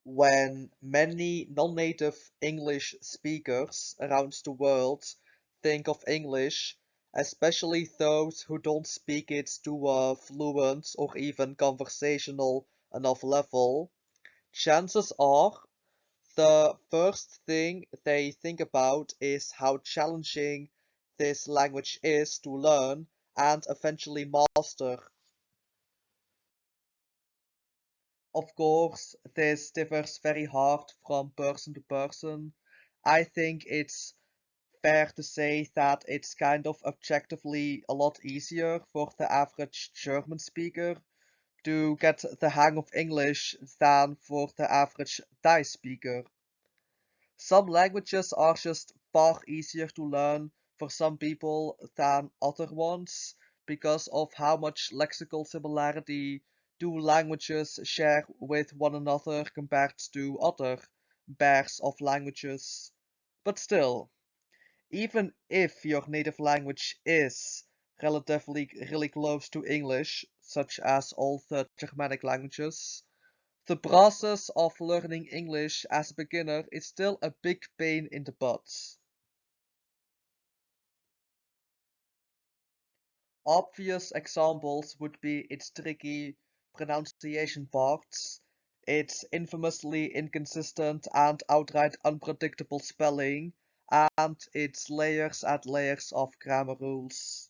when many non-native English speakers around the world think of English, especially those who don't speak it to a fluent or even conversational enough level, chances are the first thing they think about is how challenging this language is to learn and eventually master. Of course, this differs very hard from person to person. I think it's fair to say that it's kind of objectively a lot easier for the average German speaker to get the hang of English than for the average Thai speaker. Some languages are just far easier to learn for some people than other ones because of how much lexical similarity two languages share with one another compared to other pairs of languages. But still, even if your native language is relatively really close to English, such as all the Germanic languages, the process of learning English as a beginner is still a big pain in the butt. Obvious examples would be its tricky pronunciation parts, its infamously inconsistent and outright unpredictable spelling, and its layers and layers of grammar rules.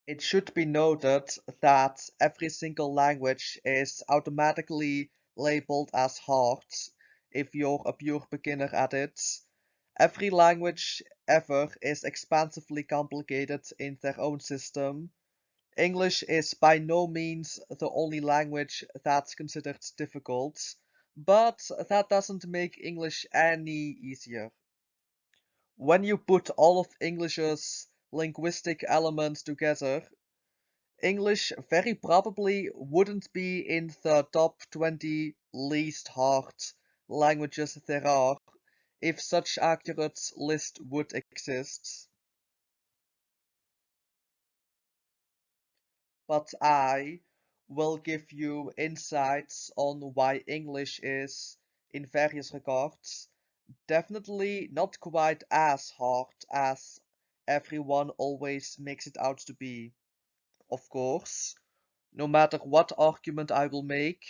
It should be noted that every single language is automatically labeled as hard if you're a pure beginner at it. Every language ever is expansively complicated in their own system. English is by no means the only language that's considered difficult, but that doesn't make English any easier. When you put all of English's linguistic elements together, English very probably wouldn't be in the top 20 least hard languages there are if such accurate list would exist. But I will give you insights on why English is, in various regards, definitely not quite as hard as everyone always makes it out to be. Of course, no matter what argument I will make,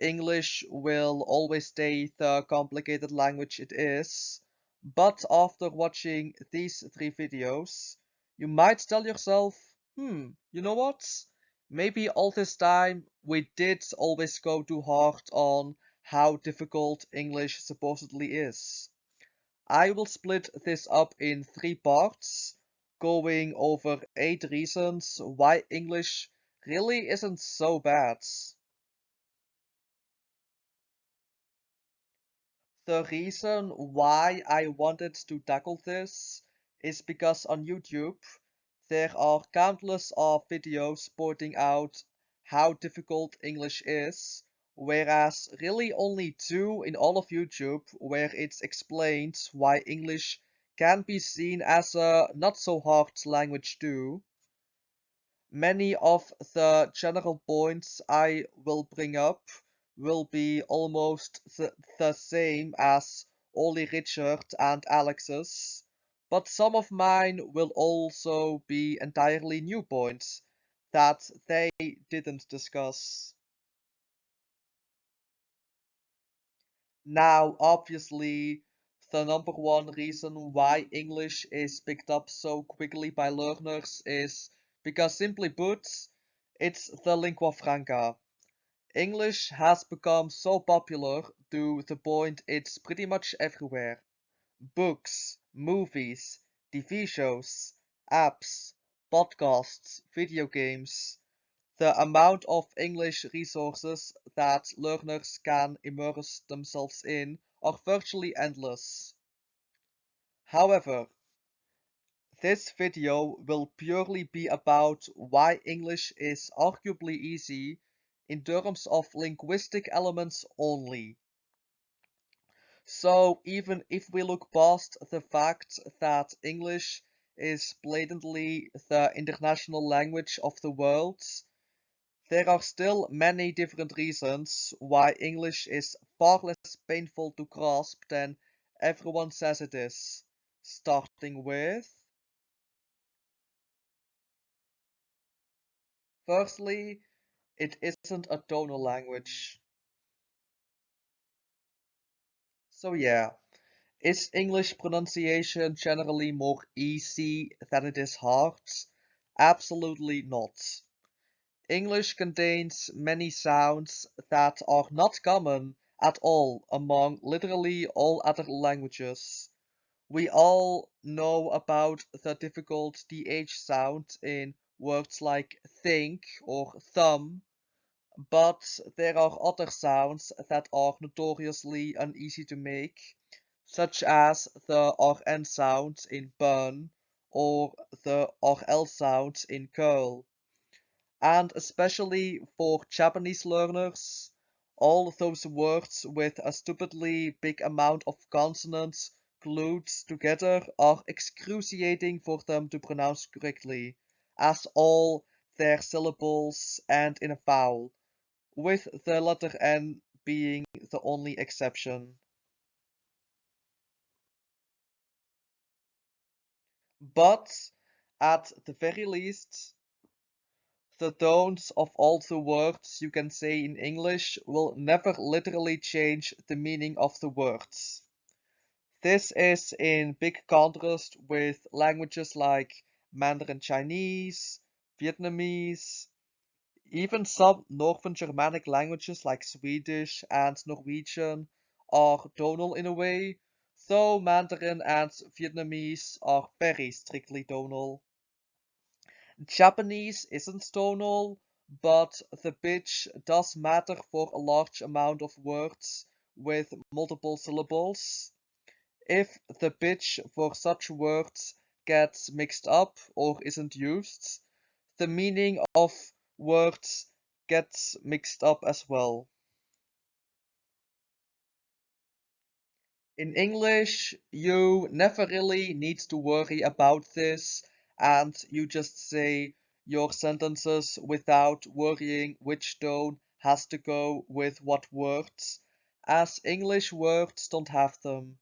English will always stay the complicated language it is. But after watching these three videos, you might tell yourself, you know what? Maybe all this time we did always go too hard on how difficult English supposedly is. I will split this up in three parts, going over 8 reasons why English really isn't so bad. The reason why I wanted to tackle this is because on YouTube there are countless of videos pointing out how difficult English is, whereas really only two in all of YouTube where it's explained why English can be seen as a not so hard language too. Many of the general points I will bring up will be almost the same as Ollie, Richard, and Alex's, but some of mine will also be entirely new points that they didn't discuss. Now, obviously, the number one reason why English is picked up so quickly by learners is because, simply put, it's the lingua franca. English has become so popular to the point it's pretty much everywhere. Books, movies, TV shows, apps, podcasts, video games. The amount of English resources that learners can immerse themselves in are virtually endless. However, this video will purely be about why English is arguably easy in terms of linguistic elements only. So even if we look past the fact that English is blatantly the international language of the world, There are still many different reasons why English is far less painful to grasp than everyone says it is. Starting with, firstly, it isn't a tonal language. So yeah, is English pronunciation generally more easy than it is hard? Absolutely not. English contains many sounds that are not common at all among literally all other languages. We all know about the difficult TH sound in words like think or thumb, but there are other sounds that are notoriously uneasy to make, such as the RN sound in burn or the RL sound in curl. And especially for Japanese learners, all those words with a stupidly big amount of consonants glued together are excruciating for them to pronounce correctly, as all their syllables end in a vowel, with the letter N being the only exception. But at the very least, the tones of all the words you can say in English will never literally change the meaning of the words. This is in big contrast with languages like Mandarin Chinese, Vietnamese, even some Northern Germanic languages like Swedish and Norwegian are tonal in a way, though Mandarin and Vietnamese are very strictly tonal. Japanese isn't tonal, but the pitch does matter for a large amount of words with multiple syllables. If the pitch for such words gets mixed up or isn't used, the meaning of words gets mixed up as well. In English, you never really need to worry about this, and you just say your sentences without worrying which tone has to go with what words, as English words don't have them.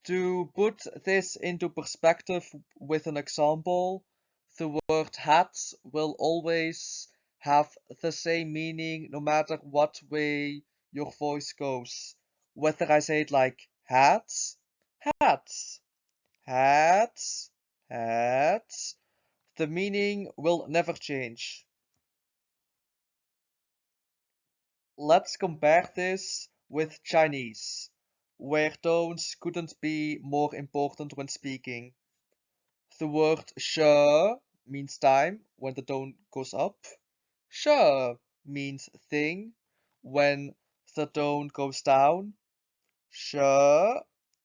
To put this into perspective with an example, the word hat will always have the same meaning no matter what way your voice goes. Whether I say it like hats, hats, hats, hats, the meaning will never change. Let's compare this with Chinese, where tones couldn't be more important when speaking. The word "sure" means time when the tone goes up. "Sure" means thing when the tone goes down. "Sure"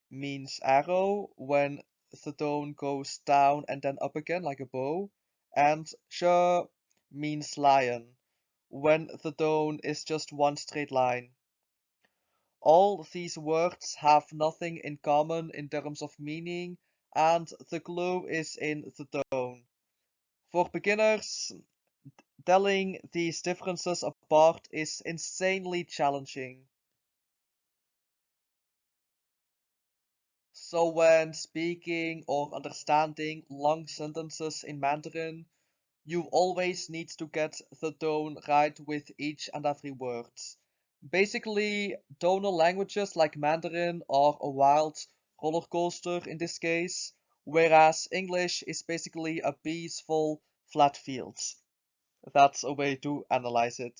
means arrow when the tone goes down and then up again like a bow. And "sure" means lion when the tone is just one straight line. All these words have nothing in common in terms of meaning, and the clue is in the tone. For beginners, telling these differences apart is insanely challenging. So when speaking or understanding long sentences in Mandarin, you always need to get the tone right with each and every word. Basically, tonal languages like Mandarin are a wild roller coaster in this case, whereas English is basically a peaceful, flat field. That's a way to analyze it.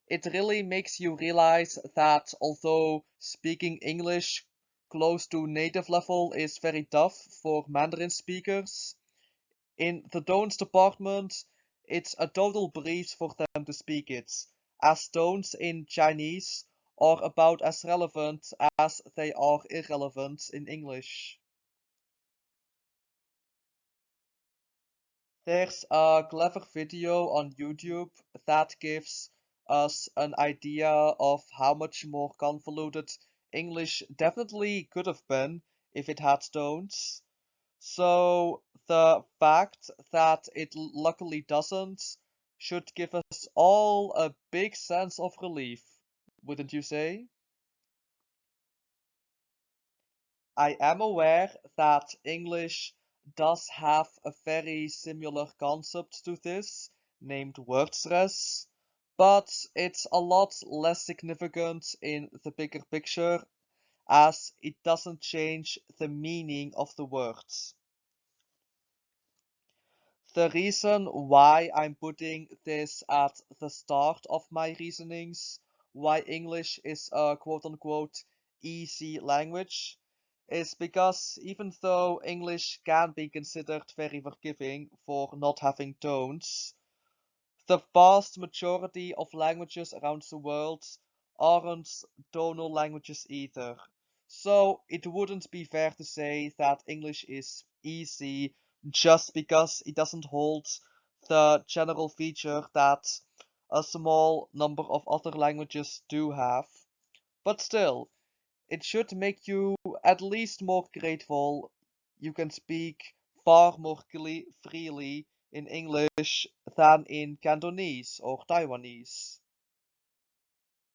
It really makes you realize that although speaking English close to native level is very tough for Mandarin speakers, in the tones department, it's a total breeze for them to speak it, as tones in Chinese are about as relevant as they are irrelevant in English. There's a clever video on YouTube that gives us an idea of how much more convoluted English definitely could have been if it had tones. So the fact that it luckily doesn't should give us all a big sense of relief, wouldn't you say? I am aware that English does have a very similar concept to this, named word stress, but it's a lot less significant in the bigger picture as it doesn't change the meaning of the words. The reason why I'm putting this at the start of my reasonings, why English is a quote-unquote easy language, is because even though English can be considered very forgiving for not having tones, the vast majority of languages around the world aren't tonal languages either. So it wouldn't be fair to say that English is easy just because it doesn't hold the general feature that a small number of other languages do have. But still, it should make you at least more grateful you can speak far more freely in English than in Cantonese or Taiwanese.